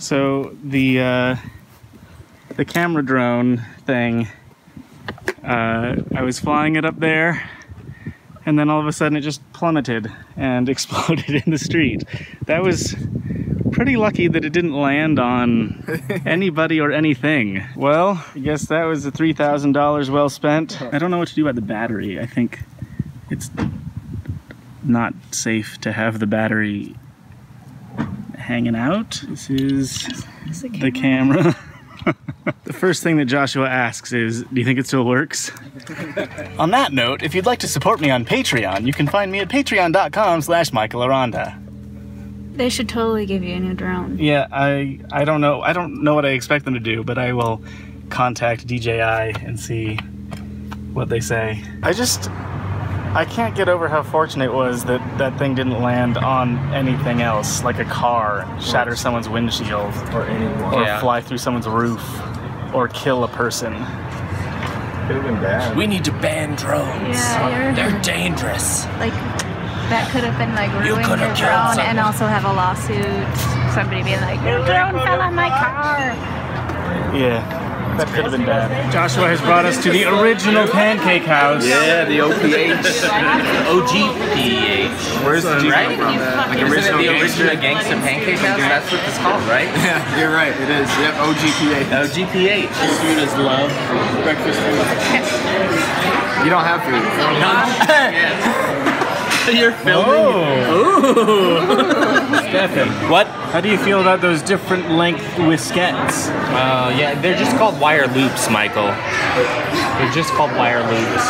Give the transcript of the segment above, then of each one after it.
So the camera drone thing, I was flying it up there, and then all of a sudden it just plummeted and exploded in the street. That was pretty lucky that it didn't land on anybody or anything. Well, I guess that was the $3,000 well spent. I don't know what to do about the battery. I think it's not safe to have the battery hanging out. This is the camera. The first thing that Joshua asks is, do you think it still works? On that note, if you'd like to support me on Patreon, you can find me at patreon.com/MichaelAronda. They should totally give you a new drone. Yeah, I don't know. I don't know what I expect them to do, but I will contact DJI and see what they say. I can't get over how fortunate it was that that thing didn't land on anything else, like a car, shatter someone's windshield, or fly through someone's roof, or kill a person. Could have been bad. We need to ban drones. Yeah, they're dangerous. Like, that could have been like ruining your drone and also have a lawsuit. Somebody being like, your drone fell on my car. Yeah. That could have been bad. Joshua has brought us to the original pancake house. Yeah, the OPH. OGPH. Where's the G right? from? Like original gangster pancake house? That's what it's called, right? Yeah, you're right. It is. Yep, OGPH. OGPH. Food is love. Breakfast food. You don't have food. You're filming. Oh. Stefan, What? how do you feel about those different length whiskettes? Yeah, they're just called wire loops, Michael. They're just called wire loops.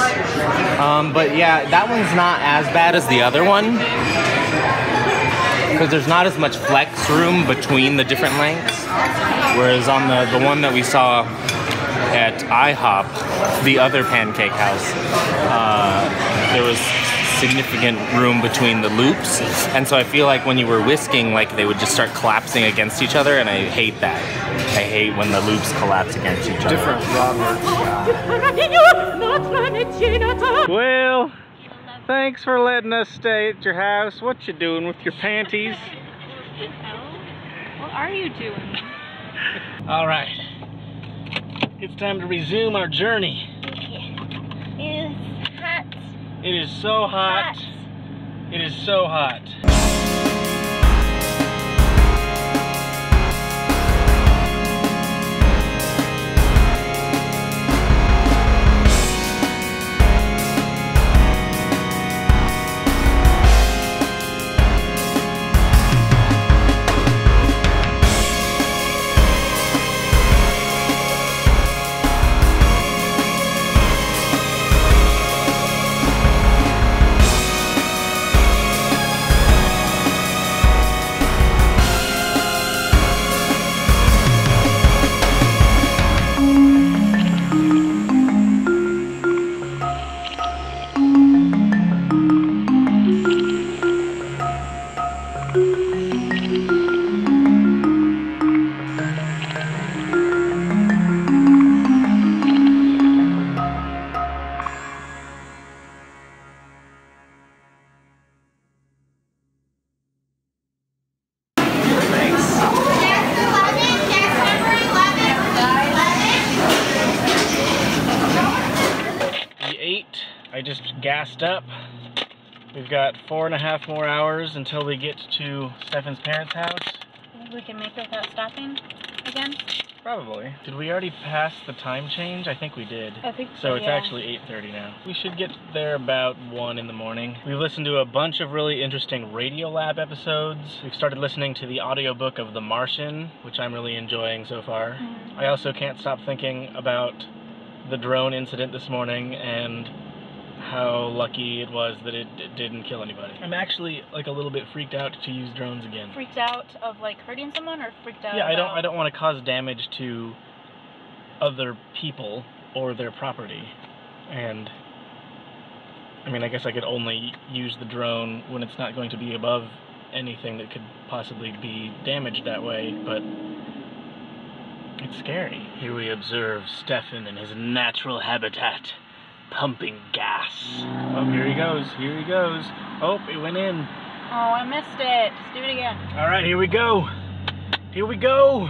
But yeah, that one's not as bad as the other one, because there's not as much flex room between the different lengths. Whereas on the one that we saw at IHOP, the other pancake house, there was significant room between the loops, and so I feel like when you were whisking, like they would just start collapsing against each other, and I hate that. I hate when the loops collapse against each other. Different Robert. Well, thanks for letting us stay at your house. What you doing with your panties? What are you doing? All right, it's time to resume our journey. It's hot. It is so hot. It is so hot. I just gassed up. We've got 4.5 more hours until we get to Stefan's parents' house. Think we can make it without stopping again? Probably. Did we already pass the time change? I think we did. I think so, So it's yeah. actually 8:30 now. We should get there about 1 in the morning. We've listened to a bunch of really interesting Radiolab episodes. We've started listening to the audiobook of The Martian, which I'm really enjoying so far. Mm-hmm. I also can't stop thinking about the drone incident this morning and how lucky it was that it didn't kill anybody. I'm actually like a little bit freaked out to use drones again. Freaked out of like hurting someone, or freaked out? Yeah, I don't want to cause damage to other people or their property. And I mean, I guess I could only use the drone when it's not going to be above anything that could possibly be damaged that way, but it's scary. Here we observe Stefan in his natural habitat, pumping gas. Oh, here he goes, here he goes. Oh, it went in. Oh, I missed it. Let's do it again. All right, here we go. Here we go.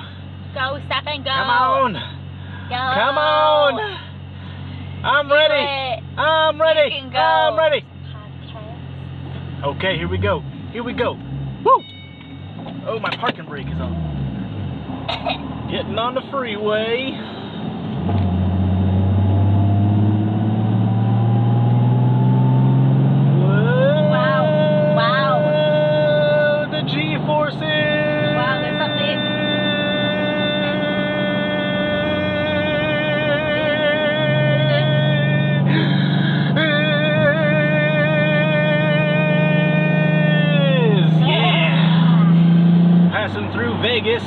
Go, Stefan, go. Come on. Go. Come on. I'm ready. I'm ready. You can go. I'm ready. Podcast. Okay, here we go. Here we go. Woo! Oh, my parking brake is on. Getting on the freeway. Vegas,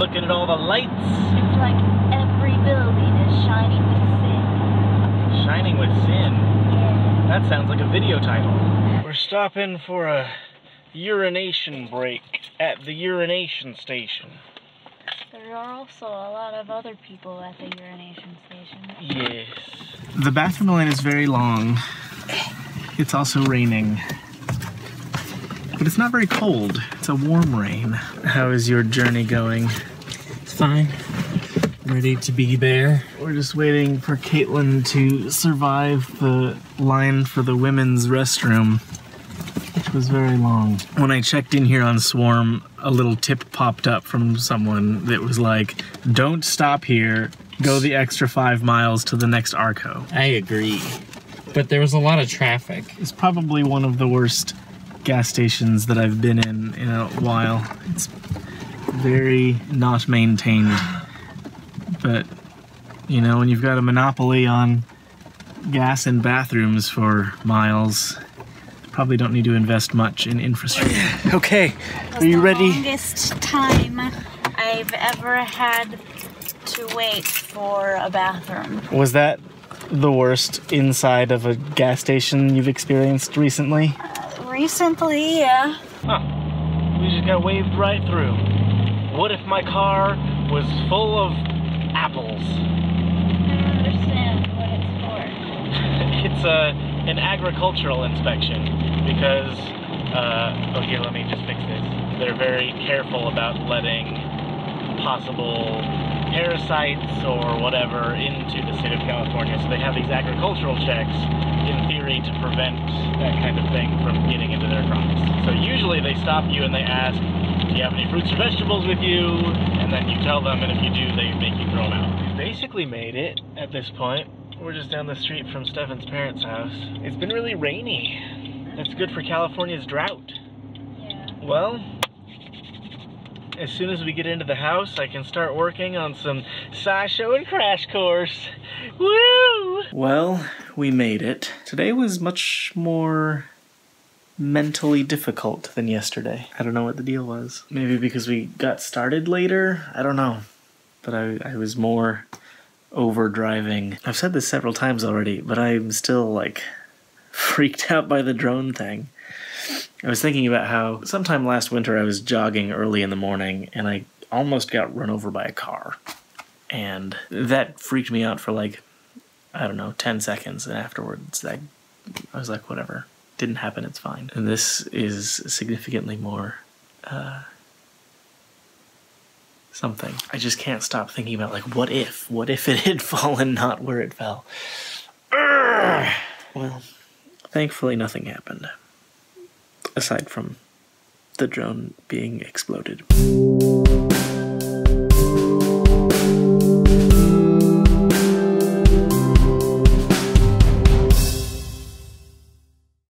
looking at all the lights. It's like every building is shining with sin. Shining with sin? Yeah. That sounds like a video title. We're stopping for a urination break at the urination station. There are also a lot of other people at the urination station. Yes. The bathroom line is very long. It's also raining. But it's not very cold. It's a warm rain. How is your journey going? It's fine. Ready to be there. We're just waiting for Katelyn to survive the line for the women's restroom, which was very long. When I checked in here on Swarm, a little tip popped up from someone that was like, don't stop here, go the extra 5 miles to the next Arco. I agree. But there was a lot of traffic. It's probably one of the worst gas stations that I've been in a while. It's very not maintained. But, you know, when you've got a monopoly on gas and bathrooms for miles, probably don't need to invest much in infrastructure. Okay, are you ready? The longest time I've ever had to wait for a bathroom. Was that the worst inside of a gas station you've experienced recently? Recently, yeah. Huh. We just got waved right through. What if my car was full of apples? I don't understand what it's for. It's an agricultural inspection because, oh here, let me just fix this. They're very careful about letting possible parasites or whatever into the state of California. So they have these agricultural checks, in theory, to prevent that kind of thing from getting into their crops. So usually they stop you and they ask, do you have any fruits or vegetables with you? And then you tell them, and if you do, they make you throw them out. We basically made it at this point. We're just down the street from Stefan's parents' house. It's been really rainy. That's good for California's drought. Yeah. Well, as soon as we get into the house, I can start working on some SciShow and Crash Course. Woo! Well, we made it. Today was much more mentally difficult than yesterday. I don't know what the deal was. Maybe because we got started later? I don't know. But I was more overdriving. I've said this several times already, but I'm still, like, freaked out by the drone thing. I was thinking about how sometime last winter I was jogging early in the morning and I almost got run over by a car. And that freaked me out for like, I don't know, 10 seconds. And afterwards I was like, whatever. Didn't happen, it's fine. And this is significantly more something. I just can't stop thinking about like, what if it had fallen not where it fell? Urgh! Well, thankfully nothing happened. Aside from the drone being exploded.